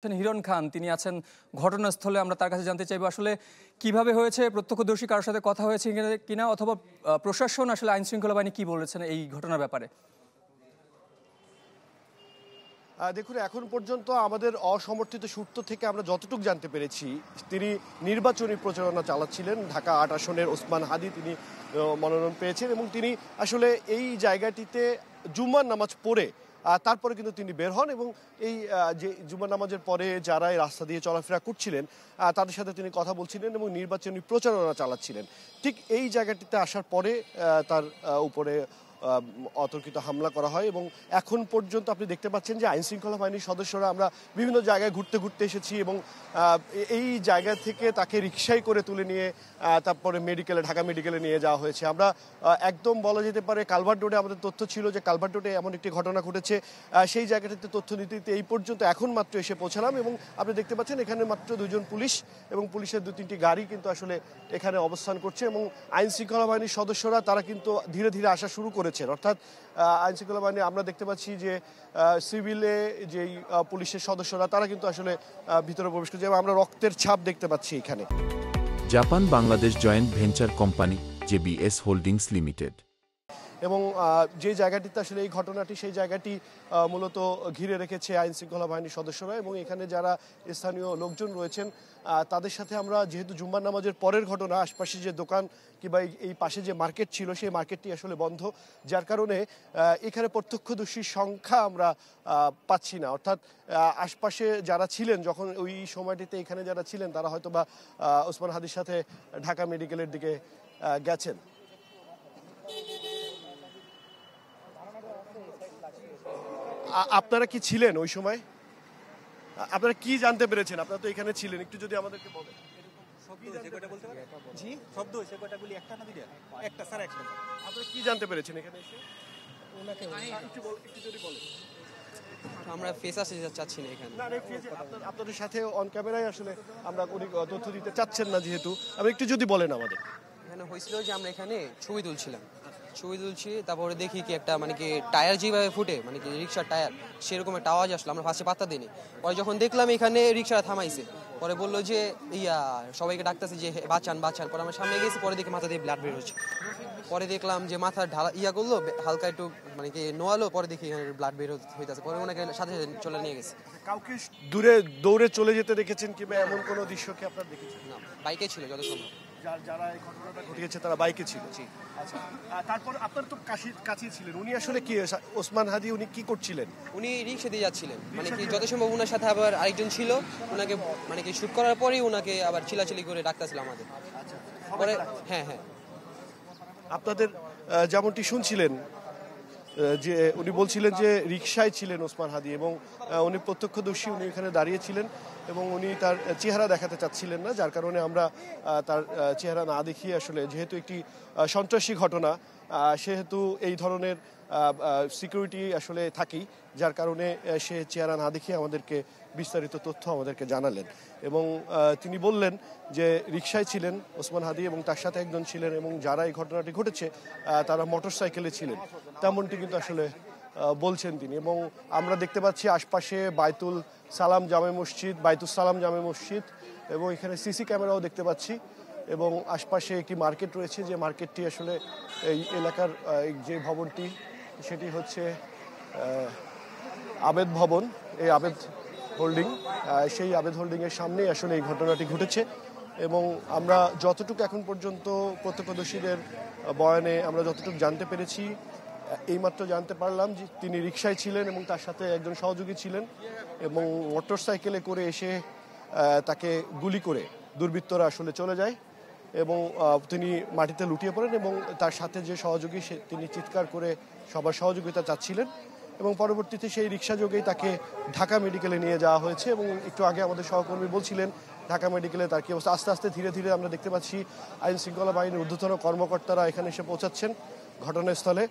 হিরণ খান তিনি আছেন ঘটনাস্থলে। আমরা তার কাছে জানতে চাইবো আসলে কিভাবে হয়েছে, প্রত্যক্ষদর্শী কারোর সাথে কথা হয়েছে কিনা, অথবা প্রশাসন আসলে আইন শৃঙ্খলা বাহিনী কি বলেছেন এই ঘটনার ব্যাপারে। দেখুন, এখন পর্যন্ত আমাদের অসমর্থিত সূত্র থেকে আমরা যতটুকু জানতে পেরেছি, তিনি নির্বাচনী প্রচারণা চালাচ্ছিলেন। ঢাকা ৮ আসনের ওসমান হাদি তিনি মনোনয়ন পেয়েছেন এবং তিনি আসলে এই জায়গাটিতে জুম্মার নামাজ পড়ে তারপরে কিন্তু তিনি বের হন এবং এই যে জুম্মার নামাজের পরে যারা এই রাস্তা দিয়ে চলাফেরা করছিলেন তাদের সাথে তিনি কথা বলছিলেন এবং নির্বাচনী প্রচারণা চালাচ্ছিলেন। ঠিক এই জায়গাটিতে আসার পরে তার উপরে অতর্কিত হামলা করা হয় এবং এখন পর্যন্ত আপনি দেখতে পাচ্ছেন যে আইনশৃঙ্খলা বাহিনীর সদস্যরা, আমরা বিভিন্ন জায়গায় ঘুরতে এসেছি এবং এই জায়গা থেকে তাকে রিকশায় করে তুলে নিয়ে তারপরে ঢাকা মেডিকেলে নিয়ে যাওয়া হয়েছে। আমরা একদম বলা যেতে পারে কালভার্ট রোডে আমাদের তথ্য ছিল যে কালভার্ট রোডে এমন একটি ঘটনা ঘটেছে, সেই জায়গাটিতে তথ্য নিতে এই পর্যন্ত এখন মাত্র এসে পৌঁছালাম এবং আপনি দেখতে পাচ্ছেন এখানে মাত্র 2জন পুলিশ এবং পুলিশের 2-3টি গাড়ি কিন্তু আসলে এখানে অবস্থান করছে এবং আইনশৃঙ্খলা বাহিনীর সদস্যরা তারা কিন্তু ধীরে ধীরে আসা শুরু করেছেন। অর্থাৎ আইনশৃঙ্খলা বাহিনী, আমরা দেখতে পাচ্ছি যে সিভিলে যেই পুলিশের সদস্যরা তারা কিন্তু আসলে ভিতরে প্রবেশ করছে এবং আমরা রক্তের ছাপ দেখতে পাচ্ছি এখানে। Japan Bangladesh joint venture company JBS holdings limited এবং যে জায়গাটিতে আসলে এই ঘটনাটি, সেই জায়গাটি মূলত ঘিরে রেখেছে আইনশৃঙ্খলা বাহিনীর সদস্যরা এবং এখানে যারা স্থানীয় লোকজন রয়েছেন তাদের সাথে আমরা, যেহেতু জুম্মার নামাজের পরের ঘটনা, আশপাশে যে দোকান কিংবা এই পাশে যে মার্কেট ছিল সেই মার্কেটটি আসলে বন্ধ, যার কারণে এখানে প্রত্যক্ষদর্শীর সংখ্যা আমরা পাচ্ছি না। অর্থাৎ আশপাশে যারা ছিলেন যখন ওই সময়টিতে এখানে যারা ছিলেন তারা হয়তো বা ওসমান হাদির সাথে ঢাকা মেডিকেলের দিকে গেছেন। আপনারা কি ছিলেন ওই সময়? আপনারা কি জানতে পেরেছেন? আপনারা তো এখানে ছিলেন, একটু যদি আমাদেরকে বলেন। আপনারা কি জানতে পেরেছেন এখানে এসে? আমরা ফেস আসতে চাচ্ছি না এখানে। আপনাদের সাথে অন ক্যামেরায় আসলে আমরা কোনো তথ্য দিতে চাচ্ছেন না যেহেতু, আপনি একটু যদি বলেন আমাদের। এখানে হয়েছিল যে আমরা এখানে ছবি তুলছি, তারপরে দেখি কি একটা মানে কি টায়ার যেভাবে ফুটে, মানে কি রিক্সার টায়ার, সেরকম একটা আওয়াজ আসলো। আমরা ফার্স্টে পাত্তা দিইনি, পরে যখন দেখলাম এখানে রিক্সাটা থামাইছে, পরে বললো যে সবাইকে ডাকতেছে যে বাঁচান। পরে আমরা সামনে গেছি, পরে দেখি মাথা দিয়ে ব্লাড বের হচ্ছে। পরে দেখলাম যে মাথা ঢালা করলো, হালকা একটু মানে কি নোয়ালো, পরে দেখি এখানে ব্লাড বের হইতেছে। পরে ওনাকে সাথে চলে নিয়ে গেছে। কাউকে দূরে দৌড়ে চলে যেতে দেখেছেন কিংবা এমন কোনো দৃশ্য কি আপনারা দেখেছেন? না, বাইকে ছিল যত সম্ভব। যারা এই ঘটনাটা ঘটিয়েছে তারা বাইকে ছিল। আচ্ছা, তারপর আপনার তো কাছেই ছিলেন, উনি আসলে কি, ওসমান হাদি উনি কি করছিলেন? উনি রিক্সা দিয়ে যাচ্ছিলেন, মানে কি যত সম্ভব ওনার সাথে আবার আরেকজন ছিল, ওনাকে মানে কি শুট করার পরেই ওনাকে আবার চিলাচিলি করে ডাকতেছিল আমাদের। পরে হ্যাঁ, আপনাদের যেমনটি শুনছিলেন যে উনি বলছিলেন যে রিকশায় ছিলেন ওসমান হাদি এবং উনি প্রত্যক্ষদর্শী, উনি এখানে দাঁড়িয়েছিলেন এবং উনি তার চেহারা দেখাতে চাচ্ছিলেন না, যার কারণে আমরা তার চেহারা না দেখিয়ে, আসলে যেহেতু একটি সন্ত্রাসী ঘটনা সেহেতু এই ধরনের সিকিউরিটি আসলে থাকেই, যার কারণে সে চেহারা না দেখিয়ে আমাদেরকে বিস্তারিত তথ্য আমাদেরকে জানালেন এবং তিনি বললেন যে রিকশায় ছিলেন ওসমান হাদি এবং তার সাথে একজন ছিলেন এবং যারা এই ঘটনাটি ঘটেছে তারা মোটরসাইকেলে ছিলেন, তেমনটি কিন্তু আসলে বলছেন তিনি। এবং আমরা দেখতে পাচ্ছি আশপাশে বাইতুল সালাম জামে মসজিদ এবং এখানে সিসি ক্যামেরাও দেখতে পাচ্ছি এবং আশপাশে একটি মার্কেট রয়েছে, যে মার্কেটটি আসলে এই এলাকার যে ভবনটি সেটি হচ্ছে আবেদ ভবন, এই আবেদ হোল্ডিং, সেই আবেদ হোল্ডিংয়ের সামনেই আসলে এই ঘটনাটি ঘটেছে এবং আমরা যতটুকু এখন পর্যন্ত প্রত্যক্ষদর্শীদের বয়ানে আমরা যতটুকু জানতে পেরেছি, এইমাত্র জানতে পারলাম যে তিনি রিকশায় ছিলেন এবং তার সাথে একজন সহযোগী ছিলেন এবং মোটর সাইকেলে করে এসে তাকে গুলি করে দুর্বৃত্তরা আসলে চলে যায় এবং তিনি মাটিতে লুটিয়ে পড়েন এবং তার সাথে যে সহযোগী তিনি চিৎকার করে সবার সহযোগিতা চাচ্ছিলেন এবং পরবর্তীতে সেই রিকশা যোগেই তাকে ঢাকা মেডিকেলে নিয়ে যাওয়া হয়েছে এবং একটু আগে আমাদের সহকর্মী বলছিলেন ঢাকা মেডিকেলে তার কি অবস্থা। আস্তে আস্তে ধীরে ধীরে আমরা দেখতে পাচ্ছি আইন শৃঙ্খলা বাহিনীর ঊর্ধ্বতন কর্মকর্তারা এখানে এসে পৌঁছাচ্ছেন ঘটনাস্থলে।